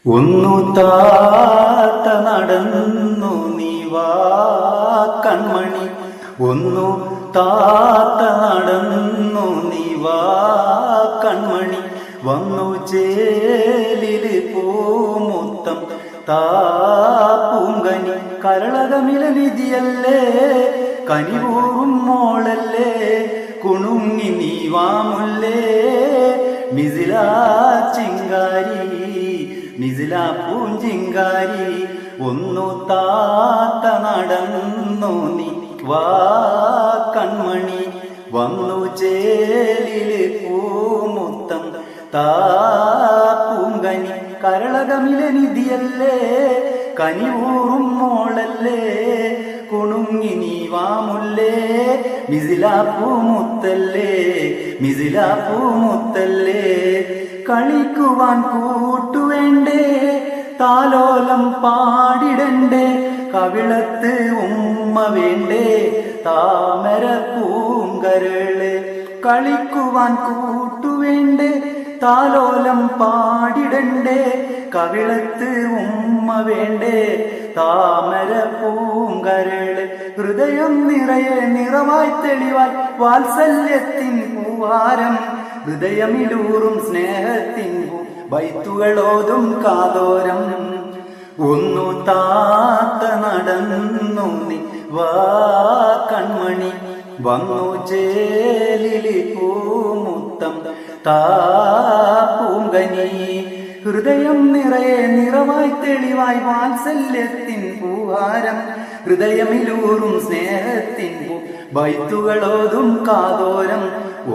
ഒന്നു താത്ത നടന്നു നീ വാ കൺമണി, ഒന്നു താത്ത നടന്നു നീ വാ കൺമണി, വന്നു ചേലില് പൂമുത്തം താപ്പൂങ്കനി, കരളകമില നിധിയല്ലേ കനിവൂറും മോളല്ലേ, കുണുങ്ങി നീ വാമുല്ലേ മിസിലാ ചിങ്കാരി, മിസിലാ പൂഞ്ചിങ്കാരി, ഒന്നു താത്ത നടന്നു നീ വാ കൺമണി, വന്നു ചേലില് പൂമുത്തം താപ്പൂങ്കനി, കരളകമില നിധിയല്ലേ കനിവൂറും മോളല്ലേ, കുണുങ്ങി നീ വാമുല്ലേ മിസിലാ പൂമുത്തല്ലേ, മിസിലാ പൂമുത്തല്ലേ, കളിക്കുവാൻ കൂട്ടുവേണ്ടേ താലോലം പാടിടണ്ടേ, കവിളത്ത് ഉമ്മ വേണ്ടേ താമര പൂങ്കരള്, കളിക്കുവാൻ കൂട്ടുവേണ്ടേ താലോലം പാടിടണ്ടേ, കവിളത്ത് ഉമ്മ വേണ്ടേ താമര പൂങ്കരള്, ഹൃദയം നിറയെ നിറവായി തെളിവായി വാത്സല്യത്തിൻ പൂവാരം, ഹൃദയമിലൂറും സ്നേഹത്തിൻ ബൈത്തുകളോതും കാതോരം, ഒന്നു താത്ത നടന്നു നീ വാ കൺമണി, വന്നു ചേലില് പൂമുത്തം താപ്പൂങ്കനി, ഹൃദയം നിറയെ നിറവായി തെളിവായി വാത്സല്യത്തിൻ പൂവാരം, ഹൃദയമിലൂറും സ്നേഹത്തിൻ ബൈത്തുകളോതും കാതോരം,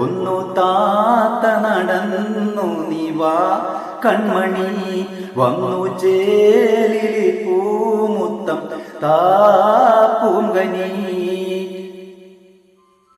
ഒന്നു താത്ത നടന്നു നീ വാ കൺമണി, വന്നു ചേലില് പൂമുത്തം താപ്പൂങ്കനി.